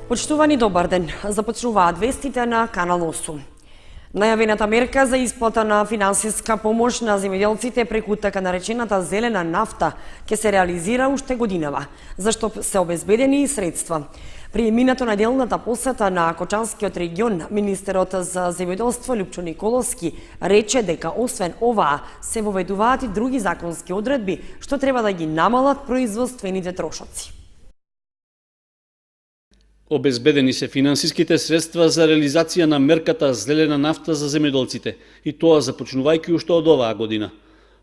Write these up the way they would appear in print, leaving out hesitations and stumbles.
Почитувани, добар ден. Започнуваат вестите на Канал 8. Најавената мерка за исплата на финансиска помош на земјоделците преку така наречената зелена нафта ќе се реализира уште годинава, зашто се обезбедени и средства. При минато наделната посета на Кочанскиот регион, министерот за земјоделство Лјупчо Николовски рече дека освен оваа се воведуваат и други законски одредби што треба да ги намалат производствените трошоци. Обезбедени се финансиските средства за реализација на мерката зелена нафта за земјоделците, и тоа започнувајќи уште од оваа година.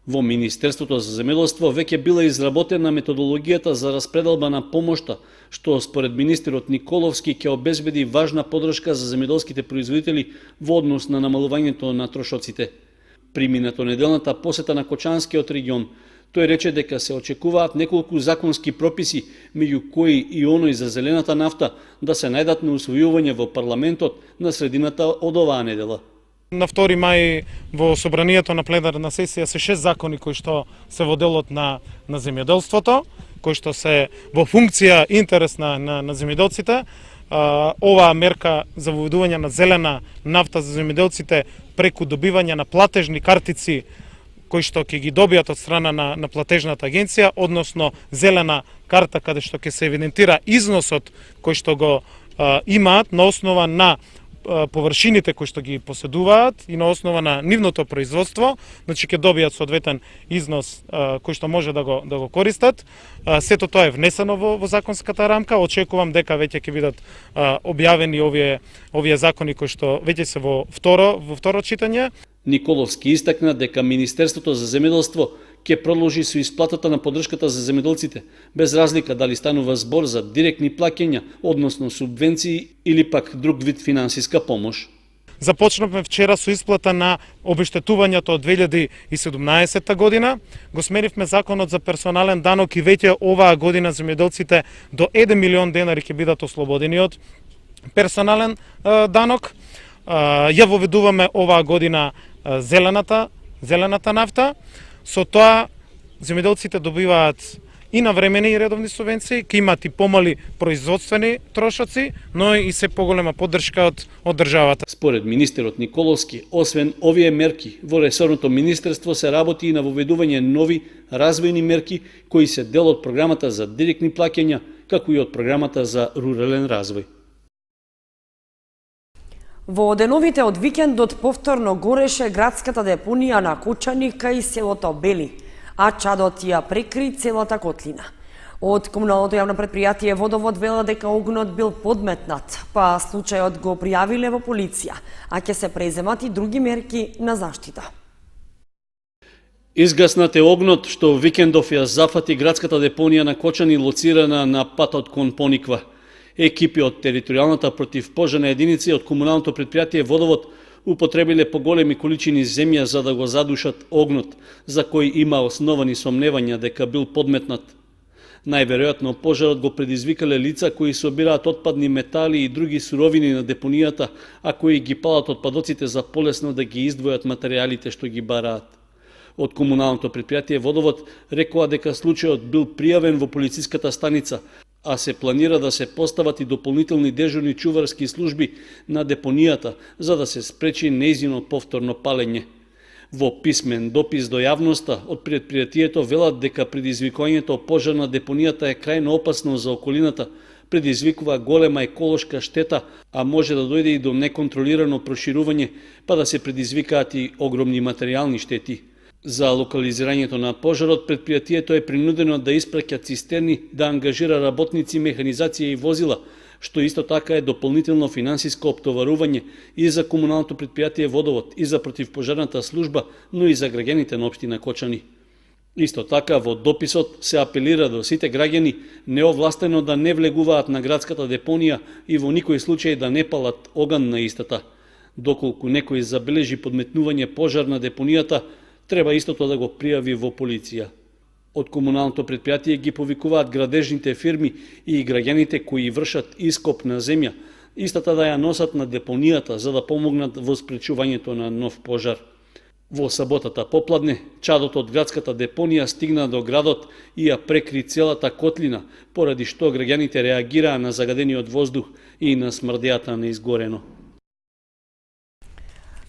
Во Министерството за земјоделство веќе била изработена методологијата за распределба на помошта, што според министерот Николовски ќе обезбеди важна подршка за земјоделските производители во однос на намалувањето на трошоците. При минато неделната посета на Кочанскиот регион, тој рече дека се очекуваат неколку законски прописи, меѓу кои и оној за зелената нафта, да се најдат на усвојување во парламентот на средината од оваа недела. На 2 мај во собранието на пленарна сесија се 6 закони кои што се во делот на земјоделството, кои што се во функција интерес на земјоделците. Оваа мерка за воведување на зелена нафта за земјоделците преку добивање на платежни картици кои што ќе ги добијат од страна на платежната агенција, односно зелена карта каде што ќе се евидентира износот кој што го имаат на основа на површините кои што ги поседуваат и на основа на нивното производство, значи ќе добијат соодветен износ кој што може да го користат. Сето тоа е внесено во законската рамка. Очекувам дека веќе ќе бидат објавени овие закони кои што веќе се во второ читање. Николовски истакна дека Министерството за земјоделство ќе продолжи со исплатата на поддршката за земјоделците, без разлика дали станува збор за директни плаќања, односно субвенции или пак друг вид финансиска помош. Започнавме вчера со исплата на обештетувањето од 2017 година. Го сменивме законот за персонален данок и веќе оваа година земјоделците до 1 милион денари ќе бидат ослободени од персонален данок. Ја воведуваме оваа година зелената нафта. Со тоа земјоделците добиваат и навремени и редовни субвенции, ќе имаат и помали производствени трошоци, но и се поголема поддршка од државата. Според министерот Николовски, освен овие мерки, во ресорното министерство се работи и на воведување нови развојни мерки кои се дел од програмата за директни плаќања, како и од програмата за рурален развој. Во деновите од викендот повторно гореше градската депонија на Кочани кај селото Бели, а чадот ја прекри целата котлина. Од комуналното јавно предпријатие Водовод вела дека огнот бил подметнат, па случајот го пријавиле во полиција, а ќе се преземат и други мерки на заштита. Изгаснат е огнот што викендов ја зафати градската депонија на Кочани, лоцирана на патот кон Пониква. Екипи од територијалната противпожарна единици од комуналното предпријатие Водовод употребиле поголеми количини земја за да го задушат огнот, за кој има основани сомневања дека бил подметнат. Најверојатно пожарот го предизвикале лица кои собираат отпадни метали и други суровини на депонијата, а кои ги палат отпадоците за полесно да ги издвојат материјалите што ги бараат. Од комуналното предпријатие Водовод рекоа дека случајот бил пријавен во полициската станица, а се планира да се постават и дополнителни дежурни чуварски служби на депонијата за да се спречи нејзино повторно палење. Во писмен допис до јавноста од предпријатието велат дека предизвикувањето пожар на депонијата е крајно опасно за околината, предизвикува голема еколошка штета, а може да дојде и до неконтролирано проширување, па да се предизвикаат и огромни материјални штети. За локализирањето на пожарот, предпријатието е принудено да испраќа цистерни, да ангажира работници, механизација и возила, што исто така е дополнително финансиско оптоварување и за комуналното предпријатие Водовод, и за противпожарната служба, но и за граѓаните на општина Кочани. Исто така, во дописот се апелира до сите граѓани неовластено да не влегуваат на градската депонија и во никој случај да не палат оган на истата. Доколку некој забележи подметнување пожар на депонијата, треба истото да го пријави во полиција. Од комуналното предпријатие ги повикуваат градежните фирми и граѓаните кои вршат ископ на земја, истата да ја носат на депонијата за да помогнат во спречувањето на нов пожар. Во саботата попладне, чадот од градската депонија стигна до градот и ја прекри целата котлина, поради што граѓаните реагираа на загадениот воздух и на смрдејата на изгорено.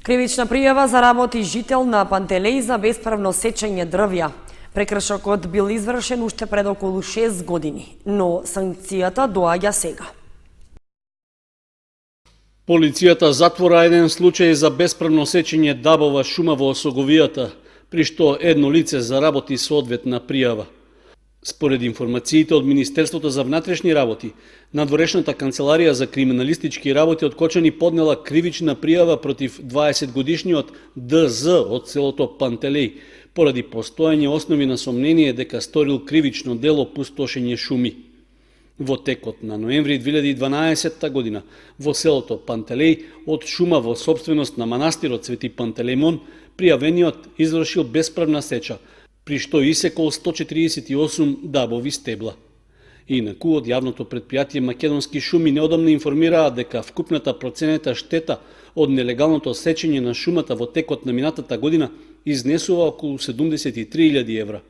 Кривична пријава заработи жител на Пантелеј за бесправно сечење дрвја. Прекршокот бил извршен уште пред околу 6 години, но санкцијата доаѓа сега. Полицијата затвора еден случај за бесправно сечење дабова шума во Осоговијата, при што едно лице заработи соодветна пријава. Според информациите од Министерството за внатрешни работи, надворешната канцеларија за криминалистички работи од Кочани поднела кривична пријава против 20-годишниот ДЗ од селото Пантелеј, поради постојање основи на сомнение дека сторил кривично дело пустошење шуми. Во текот на ноември 2012 година во селото Пантелеј од шума во сопственост на манастирот Свети Пантелеймон пријавениот извршил бесправна сеча, при што исекол 148 дабови стебла. Инаку од јавното предпријатие Македонски шуми неодамна информираа дека вкупната проценета штета од нелегалното сечење на шумата во текот на минатата година изнесува околу 73.000 евра.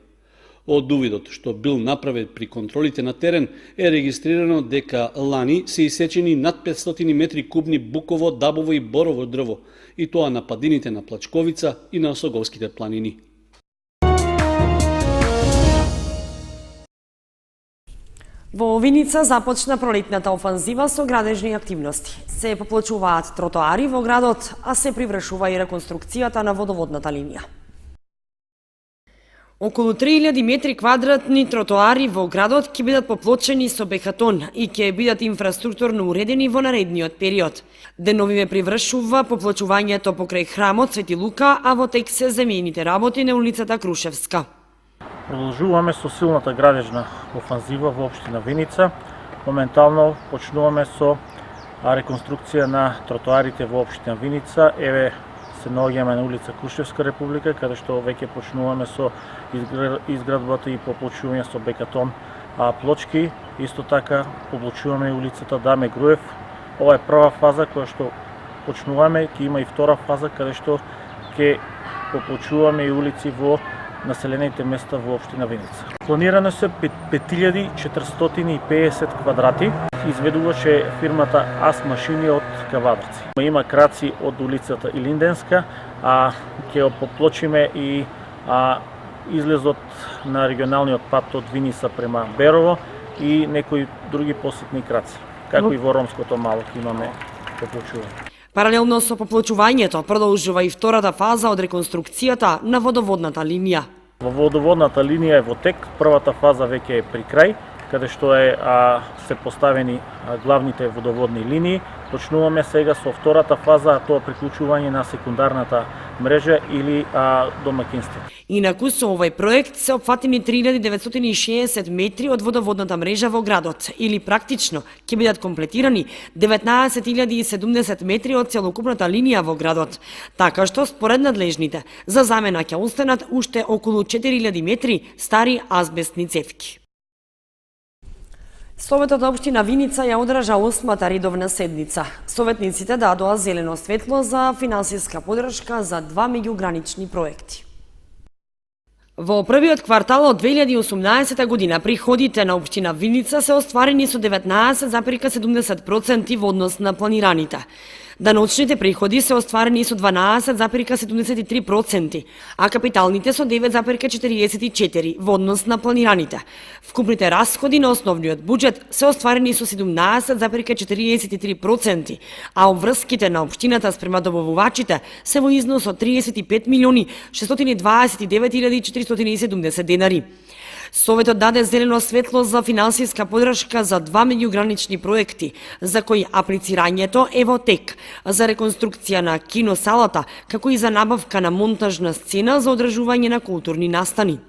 Од увидот што бил направен при контролите на терен е регистрирано дека лани се исечени над 500 метри кубни буково, дабово и борово дрво, и тоа на падините на Плачковица и на Осоговските планини. Во Виница започна пролетната офанзива со градежни активности. Се поплочуваат тротоари во градот, а се привршува и реконструкцијата на водоводната линија. Околу 3000 метри квадратни тротоари во градот ќе бидат поплочени со бехатон и ќе бидат инфраструктурно уредени во наредниот период. Деновиве привршува поплочувањето покрај храмот Свети Лука, а во тек се земјените работи на улицата Крушевска. Продолжуваме со силната градежна офанзива во општина Виница. Моментално почнуваме со реконструкција на тротоарите во општина Виница. Еве се наоѓаме на улица Крушевска Република, каде што веќе почнуваме со изградбата и поплочување со бекатон плочки. Исто така поплочуваме и улицата Даме Груев. Ова е прва фаза која што почнуваме, ќе има и втора фаза каде што ќе поплочуваме и улици во населените места во општина Виница. Планирано се 5450 квадрати. Изведуваше фирмата АС машини од Кавадрци. Има краци од улицата Илинденска, а ќе поплочиме и излезот на регионалниот пат од Виница према Берово и некои други посетни краци, како и во Ромското мало имаме поплочување. Паралелно со поплочувањето продолжува и втората фаза од реконструкцијата на водоводната линија. Во водоводната линија е во тек, првата фаза веќе е при крај, каде што се поставени главните водоводни линии. Почнуваме сега со втората фаза, тоа приклучување на секундарната мрежа или домаќинство. Инаку со овој проект се опфатени 3960 метри од водоводната мрежа во градот, или практично ќе бидат комплетирани 19070 метри од целокупната линија во градот, така што според надлежните за замена ќе останат уште околу 4000 метри стари азбестни цевки. Советот на општина Виница ја одржа 8-та редовна седница. Советниците дадоа зелено светло за финансиска поддршка за 2 меѓугранични проекти. Во првиот квартал од 2018 година приходите на општина Виница се остварени со 19,70% во однос на планираните. Даночните приходи се остварени со 12,73%, а капиталните со 9,44% во однос на планираните. Вкупните расходи на основниот буџет се остварени со 17,43%, а обврските на општината спрема добавувачите се во износ од 35.629.470 денари. Советот даде зелено светло за финансиска поддршка за 2 меѓугранични проекти, за кои аплицирањето е во тек, за реконструкција на киносалата, како и за набавка на монтажна сцена за одржување на културни настани.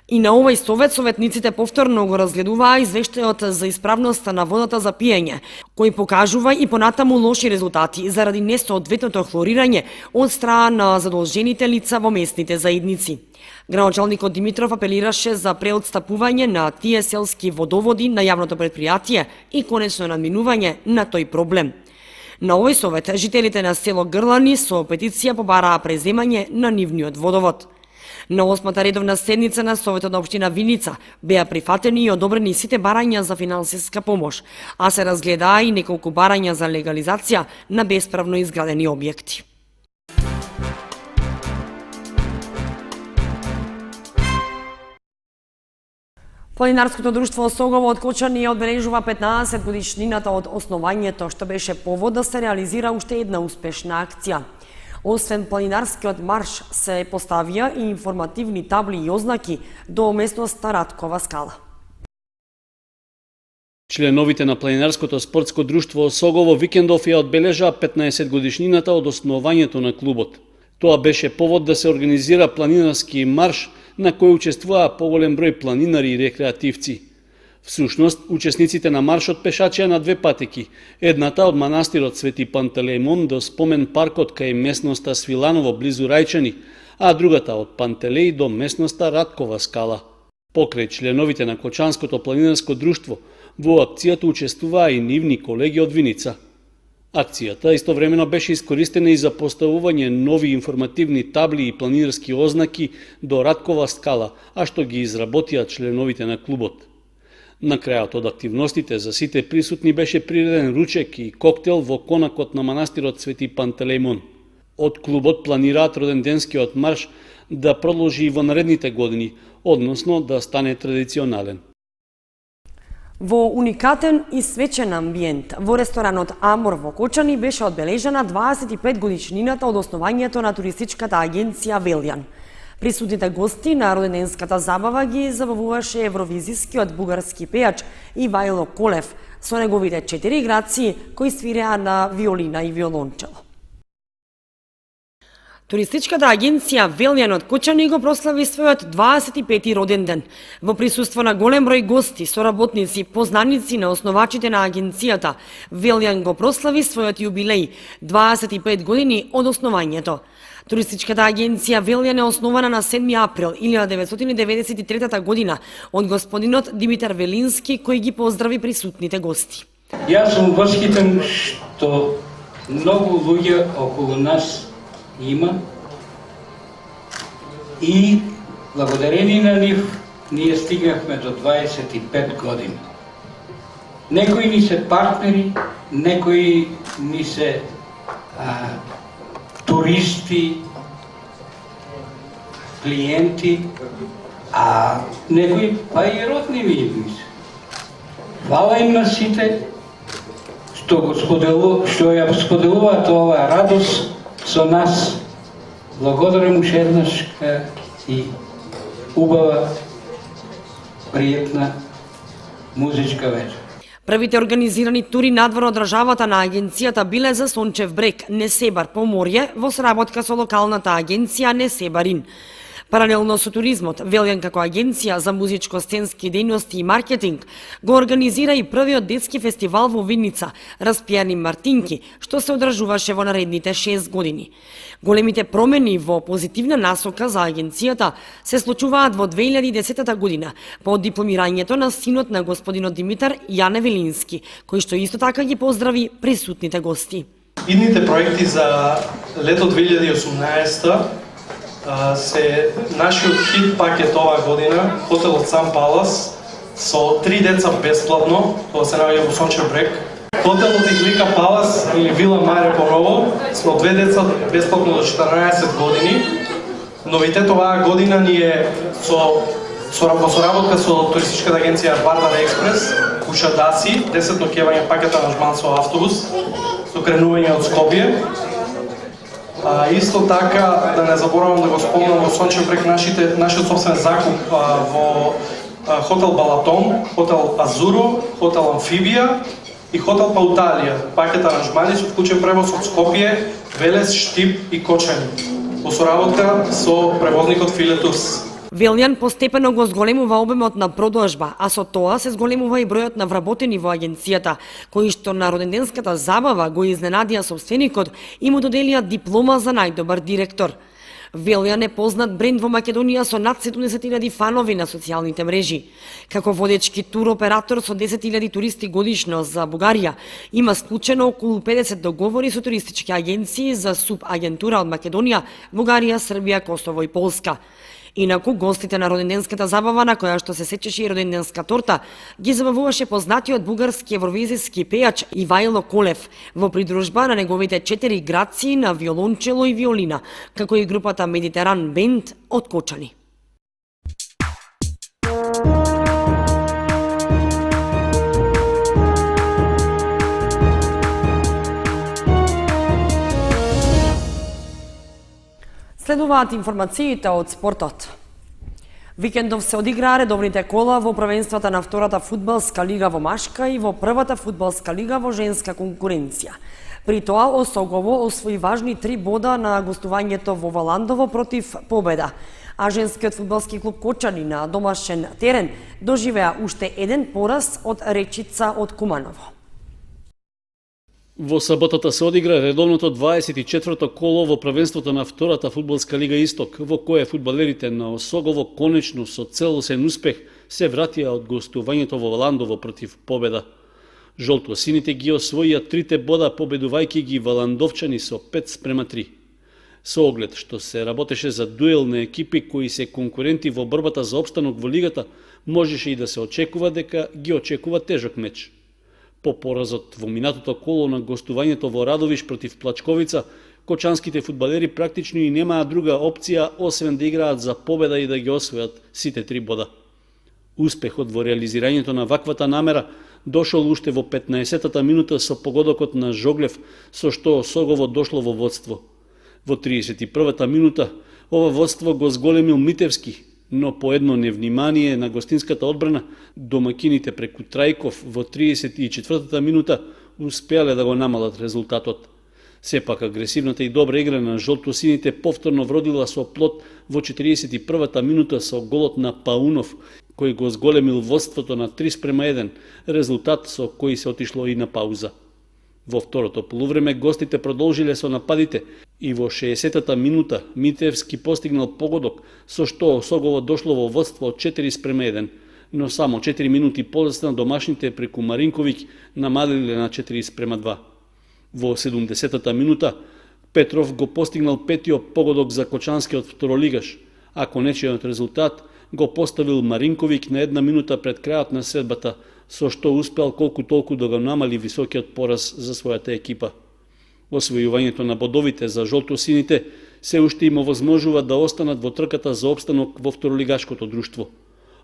И на овој совет советниците повторно го разгледуваа извештајот за исправноста на водата за пиење, кој покажува и понатаму лоши резултати заради несоодветното хлорирање од страна на задолжените лица во местните заедници. Градоначалникот Димитров апелираше за преотстапување на тие селски водоводи на јавното предпријатие и конечно надминување на тој проблем. На овој совет, жителите на село Грлани со петиција побараа преземање на нивниот водовод. На 8-та редовна седница на Советот на општина Виница беа прифатени и одобрени сите барања за финансиска помош, а се разгледаа и неколку барања за легализација на бесправно изградени објекти. Планинарското друштво Согово од Кочани одбележува 15 годишнината од основањето, што беше повод да се реализира уште една успешна акција. Освен планинарскиот марш се поставија и информативни табли и ознаки до местноста Раткова скала. Членовите на Планинарското спортско друштво Согово викендов ја одбележаа 15 годишнината од основањето на клубот. Тоа беше повод да се организира планинарски марш на кој учествуваа поголем број планинари и рекреативци. Всушност, учесниците на маршот пешачеа на две патеки, едната од манастирот Свети Пантелеимон до спомен паркот кај местноста Свиланово близу Рајчани, а другата од Пантелеј до местноста Раткова скала. Покрај членовите на Кочанското планинарско друштво, во акцијата учествуваа и нивни колеги од Виница. Акцијата истовремено беше искористена и за поставување нови информативни табли и планинарски ознаки до Раткова скала, а што ги изработија членовите на клубот. На крајот од активностите за сите присутни беше приреден ручек и коктел во конакот на манастирот Свети Пантелеимон. Од клубот планираат роденденскиот марш да продолжи и во наредните години, односно да стане традиционален. Во уникатен и свечен амбиент, во ресторанот Амор во Кочани беше одбележана 25 годишнината од основањето на туристичката агенција Велјан. Присутните гости на роденденската забава ги забавуваше евровизискиот бугарски пејач Ивајло Колев со неговите 4 играци кои свиреа на виолина и виолончело. Туристичката агенција Велјан од Кочани го прослави својот 25-ти роден ден. Во присуство на голем број гости, соработници, познаници на основачите на агенцијата, Велјан го прослави својот јубилеј, 25 години од основањето. Туристичката агенција Велјан е основана на 7 април 1993 година од господинот Димитар Велински, кој ги поздрави присутните гости. Јас сум восхитен што многу луѓе околу нас има и благодарение на нив ние стигнахме до 25 години. Некои ни се партнери, некои ни се туристи, клиенти, а некои па и родни ми се. Фала им на сите што ја споделуваат оваа радост со нас. Благодарам уште еднаш и убава, пријатна музичка вечер. Првите организирани тури надвор од државата на агенцијата биле за Сончев брег, Несебар, Поморје, во сработка со локалната агенција Несебарин. Паралелно со туризмот, Велјан како агенција за музичко-сценски дејности и маркетинг го организира и првиот детски фестивал во Виница, Распијани Мартинки, што се одржуваше во наредните 6 години. Големите промени во позитивна насока за агенцијата се случуваат во 2010 година по дипломирањето на синот на господинот Димитар Јане Велински, кој што исто така ги поздрави присутните гости. Идните проекти за лето 2018 се нашиот хит пакет оваа година, хотелот Сан Палас, со 3 деца бесплатно, тоа се наоѓа во Сончев брег. Хотелот Иглика Палас или Вила Маре Поново, со 2 деца бесплатно до 14 години. Новитет оваа година ни е со соработка со туристичката агенција Бардар Експрес, Куша Даси, 10 ноќевање пакет аранжман со автобус, со кренување од Скопје. Исто така, да не заборавам да го спомнам во Сончев брег нашиот собствен закуп во хотел Балатон, хотел Азуро, хотел Амфибија и хотел Пауталија. Пакет аранжмани со вклучен превоз од Скопје, Велес, Штип и Кочани. Во соработка со превозникот Филетус. Велјан постепено го зголемува обемот на продажба, а со тоа се зголемува и бројот на вработени во агенцијата, кои што на роденденската забава го изненадија собственикот и му доделија диплома за најдобар директор. Велјан е познат бренд во Македонија со над 70.000 фанови на социјалните мрежи. Како водечки туроператор со 10.000 туристи годишно за Бугарија, има склучено околу 50 договори со туристички агенции за субагентура од Македонија, Бугарија, Србија, Косово и Полска. Инаку, гостите на роденденската забава, на која што се сечеше и роденденска торта, ги забавуваше познатиот бугарски евровизиски пејач Ивајло Колев во придружба на неговите 4 граци на виолончело и виолина, како и групата Медитеран Бенд од Кочани. Следуваат информациите од спортот. Викендов се одиграа редовните кола во првенствата на втората фудбалска лига во машка и во првата фудбалска лига во женска конкуренција. При тоа Осогово освои важни 3 бода на гостувањето во Валандово против Победа, а женскиот фудбалски клуб Кочани на домашен терен доживеа уште еден пораз од Речица од Куманово. Во саботата се одигра редовното 24-то коло во првенството на втората фудбалска лига Исток, во кое фудбалерите на Осогово конечно со целосен успех се вратија од гостувањето во Валандово против Победа. Жолто-сините ги освоија 3 бода, победувајќи ги валандовчани со 5:3. Со оглед што се работеше за дуел на екипи кои се конкуренти во борбата за опстанок во лигата, можеше и да се очекува дека ги очекува тежок меч. По поразот во минатото коло на гостувањето во Радовиш против Плачковица, кочанските фудбалери практично и немаа друга опција освен да играат за победа и да ги освојат сите 3 бода. Успехот во реализирањето на ваквата намера дошол уште во 15-та минута со погодокот на Жоглев, со што Осогово дошло во водство. Во 31-та минута ова водство го зголемил Митевски, но по едно невнимание на гостинската одбрана, домакините преку Трајков во 34-та минута успеале да го намалат резултатот. Сепак агресивната и добра игра на жолтосините повторно вродила со плод во 41-та минута со голот на Паунов, кој го зголемил водството на 3:1, резултат со кој се отишло и на пауза. Во второто полувреме гостите продолжиле со нападите и во 60-та минута Митевски постигнал погодок со што Осогово дошло во водство од 4:1, но само 4 минути подоцна домашните преку Маринковиќ намалиле на 4:2. Во 70-та минута Петров го постигнал петиот погодок за кочанскиот второлигаш, а конечниот резултат го поставил Маринковиќ на 1 минута пред крајот на средбата, со што успеал колку толку да го намали високиот пораз за својата екипа. Освојувањето на бодовите за жолтосините се уште им овозможува да останат во трката за опстанок во второлигашкото друштво.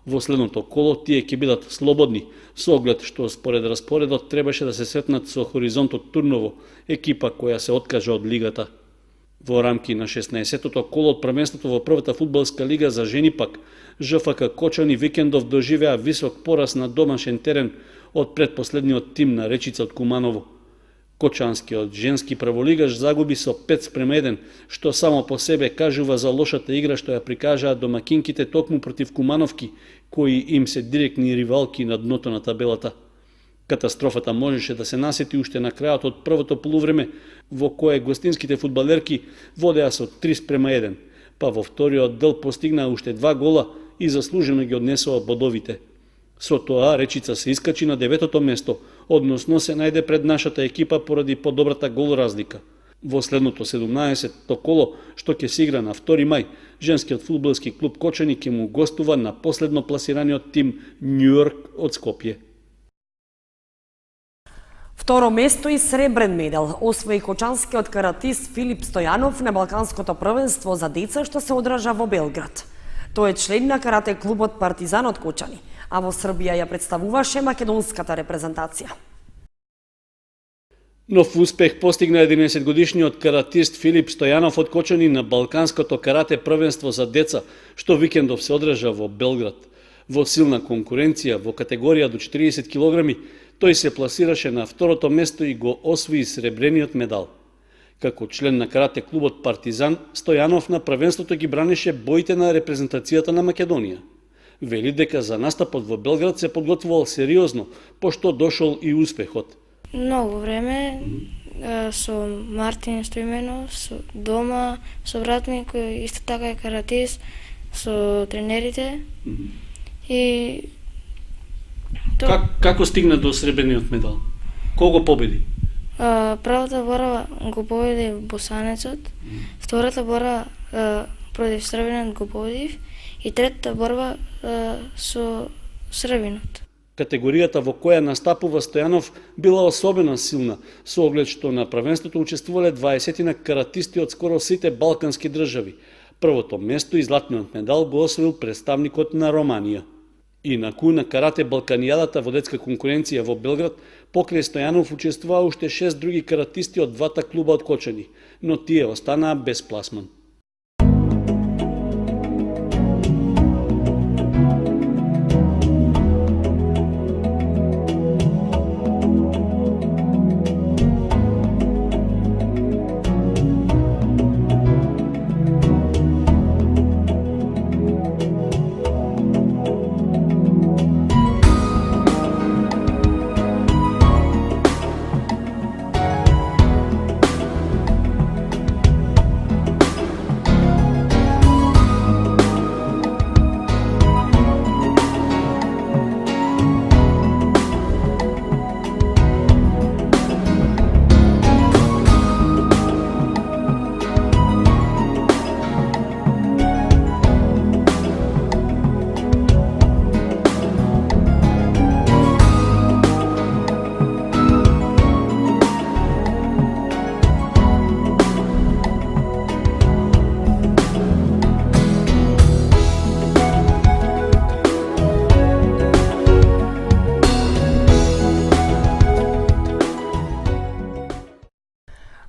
Во следното коло тие ќе бидат слободни, со оглед што според распоредот требаше да се сретнат со Хоризонтот Турново, екипа која се откажа од лигата. Во рамки на 16-тото коло од првенството во првата фудбалска лига за жени пак, ЖФК Кочани викендов доживеа висок пораз на домашен терен од предпоследниот тим на Речица од Куманово. Кочанскиот женски прволигаш загуби со 5:1, што само по себе кажува за лошата игра што ја прикажаа домакинките токму против Кумановки, кои им се директни ривалки на дното на табелата. Катастрофата можеше да се насети уште на крајот од првото полувреме, во кое гостинските фудбалерки водеа со 3:1, па во вториот дел постигнаа уште 2 гола и заслужено ги однесоа бодовите. Со тоа Речица се искачи на 9-то место, односно се најде пред нашата екипа поради подобрата гол разлика. Во следното 17-то коло, што ќе се игра на 2 мај, женскиот фудбалски клуб Кочани ќе му гостува на последно пласираниот тим Њујорк од Скопје. Второ место и сребрен медал освои кочанскиот каратист Филип Стојанов на Балканското првенство за деца што се одржа во Белград. Тој е член на карате клубот Партизан од Кочани, а во Србија ја представуваше македонската репрезентација. Нов успех постигна 11-годишниот каратист Филип Стојанов од Кочани на Балканското карате првенство за деца, што викендов се одржа во Белград. Во силна конкуренција во категорија до 40 килограми, тој се пласираше на второто место и го освои сребрениот медал. Како член на карате клубот Партизан, Стојанов на првенството ги бранеше боите на репрезентацијата на Македонија. Вели дека за настапот во Белград се подготвувал сериозно, пошто дошол и успехот. Многу време со Мартин Стоименов, со дома, со брат ми кој исто така е каратист, со тренерите и Како стигна до сребрениот медал? Кого победи? првата борба го победи босанецот, втората борба против србинот го победив и третата борба со србинот. Категоријата во која настапува Стојанов била особено силна, со оглед што на првенството учествувале 20 каратисти од скоро сите балкански држави. Првото место и златниот медал го освоил представникот на Романија. Инаку на карате Балканијадата во детска конкуренција во Белград покрај Стојанов учествуваа уште 6 други каратисти од двата клуба од Кочани, но тие останаа без пласман.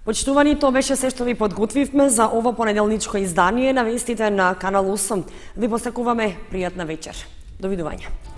Почитувани, тоа беше се што ви подготвивме за ова понеделничко издание на вестите на Канал 8. Ви посакуваме пријатна вечер. Довидување.